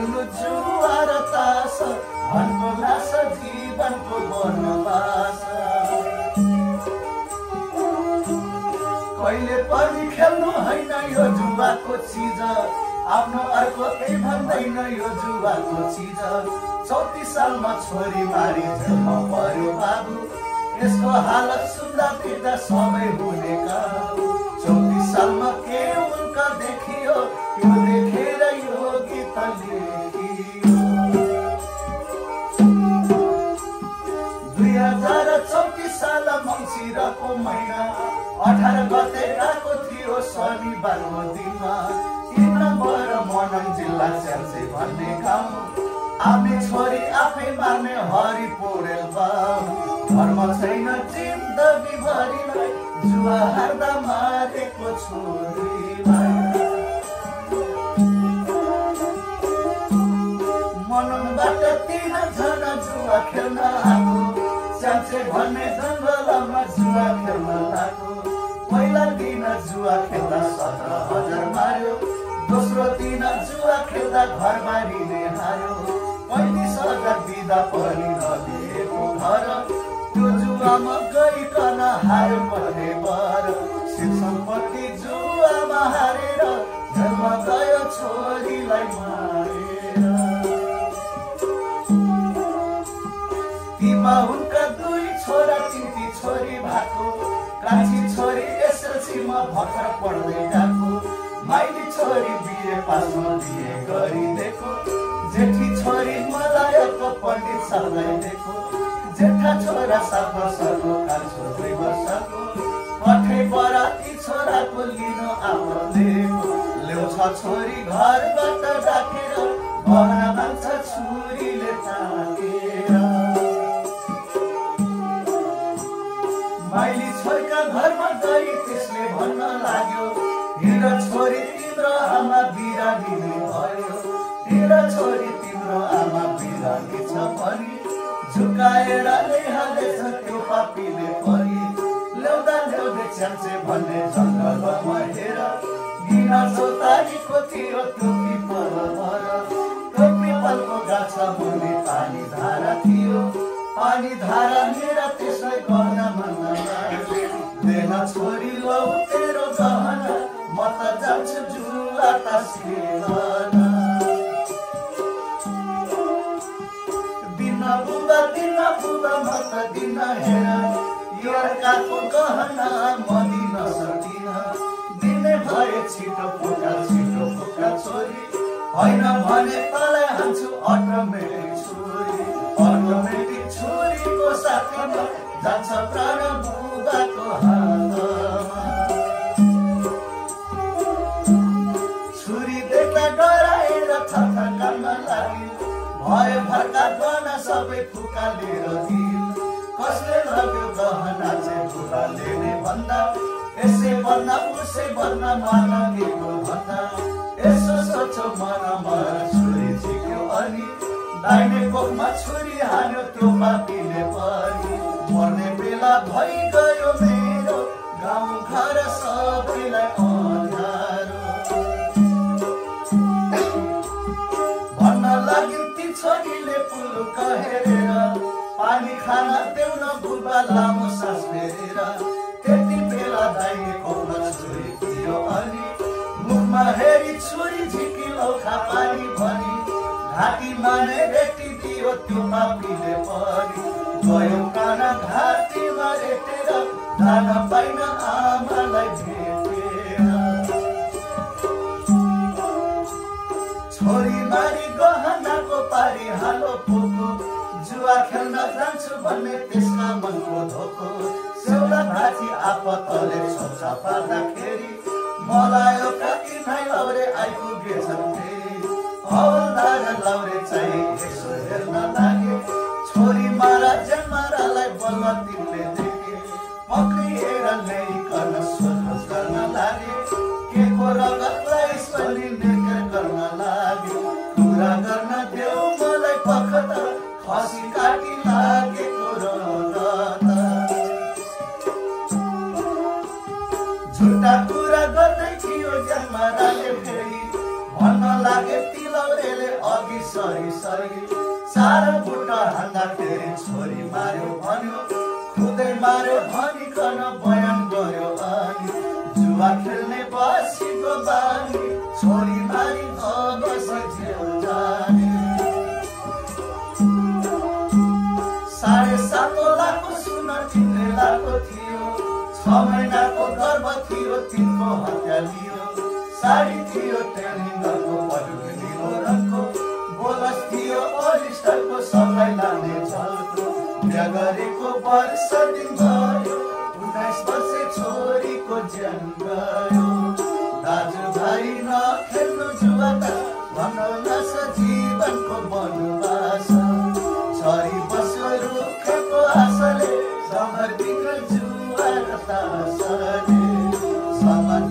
खेल्नु जुवा र तास मनको लास जीवनको वनवास कहिले पनि खेल्नु होइन यो जुवाको चिज आफ्नो अर्को केही भन्दैन यो जुवाको चिज 34 सालमा छोरी मारी जेलमा पर्यो बाबु यसको हालत सुन्दा देख्दा सबै हुने काम 34 सालमा के उनका देखियो यो देखेर यो गीत लेखियो 2034 साल मङ्सिरको महिना 18 गते गएको थियो शनिबारको दिनमा 3 नम्बर मनन जिल्ला च्याल्से भन्ने गाउँ आफै छोरी आफै मार्ने हरि पौडेल बाउ धर्म छैन जिन्दगी भरिलाई जुवा हार्दा मारेको छोरीलाई मननबाट 3 जना जुवा खेल्न आएको च्याल्से भन्ने जङ्गलमा जुवा खेल्न लाग्यो पहिला दिन जुवा खेल्दा 17,000 मार्यो दोस्रो दिन जुवा खेल्दा घरबारीले हार्यो 35,000 दिँदा पनि नदिएको घर त्यो जुवामा गइकन हार्यो पर्ने बर शिव सम्पत्ति जुवामा हारेर जन्म गयो छोरीलाई मारेर तीमा उनका 2 छोरा 3 छोरी भएको कान्छी छोरी एसएलसीमा भर्खर पढ्दै गएको माइली छोरी बिए पासमा बिए गरिदिएको जेठी छोरी मलायको पण्डित सरलाई दिएको जेठा छोरा 7 वर्षको कान्छो 2 वर्षको कठै बराती छोराको लिनु आफूलेको ल्याउँछ छोरी घरबाट डाकेर गहना माग्छ छोरीले ताकेर माइली छोरीका घरमा गई त्यसले भन्न लाग्यो हिँड छोरी तिम्रो आमा बिरामी भयो हिँड छोरी तिम्रो आमा बिरामी छ पनि झुकाएर ल्याइहालेछ त्यो पापीले पनि ल्याउँदा ल्याउँदै च्याल्से भन्ने जङ्गलमा हेर बिना चौतारीको थियो त्यो पिपल भर त्यो पिपलको गाछा मुनि पानी धारा थियो पानी धारा मेरा त्यसलाई गर्न मन लाग्यो छोरी लौ तेरो गहना म त जान्छु जुवा तास्केलन दिन बुबा म त दिन हेर यो अर्काको गहना म दिन सक्दिन दिने भए छिटो फुका छोरी होइन भने तँलाई हान्छु अटोमेटिक छोरीको साथमा जान्छ प्राण बुबाको हातमा छुरी देख्दा डराएर थरथर कान्न लाग्यो भयो भर्का गहना सबै फुकालेर दियो कसले लग्यो गहना चाहिँ फुकालेने भन्दा यसै बन्न उसै बन्न मानगेको भन्दा यसो सोचो मनमा छुरी झिक्यो अनि दाहिने कोखमा छुरी हान्यो त्यो पापीले पनि मर्ने बेला भइगयो मेरो गाउँ घर सबैलाई अँध्यारो भन्न लाग्यो ती छोरीले पुलुक हेरेर पानी खान देउन बुबा लामो सास फेरेर त्यति बेला दाहिने कोखमा छुरी थियो अनि मुखमा हेरी छुरी झिकी लौखा पानी भनी घाँटीमा नै रेटी दियो त्यो पापीले पनि गयो काना घाँटीमा रेटेर दान पाइन आमालाई भेटेर छोरी मारी गहनाको पारी हालो पोको जुवा खेल्न जान्छु भन्ने त्यसमा मनको धोको सेउला भाजी आपतले छोचा पार्दाखेरि मलायो काकी नाइ लौरे आइपुगेछन् फेरि हवलदार लौरे चाहिँ यसो हेर्न लागे छोरी मारा जन्मारालाई बल्ल तिमीले देखे पक्रिएर ल्याइकन सोधखोज गर्न लागे के को रगतलाई स्मरण गर्न लाग्यो कुरा गर्न देऊ मलाई पखत खसी काटी लागेको रगत झुटा कुरा गर्दै थियो जन्माराले फेरि भन्न लागे ती लौरेले अघि सरी सरी सारा बुट्टा हान्दाखेरि छोरी मार्यो भन्यो खुदै मार्यो भनिकन बयान गर्यो अनि जुवा खेल्ने बसीको बानी छोरी मारी बस्यो जाने 7.5 लाखको सुन तिनले लाको थियो 6 महिनाको गर्भ थियो तिनको हत्या लियो साडी थियो ट्रेनिङको पटुकीको रङको बोलस थियो ओरिस्टरको सबलाई लाने झल्को बिहा गरेको वर्ष दिन भयो 19 वर्षे छोरीको ज्यान गयो दाजुभाइ नखेल्नु जुवा भन्नु नस जीवनको वनवास छोरी बस्यो रुखको आशाले समर बिग्र जुवा तासले समर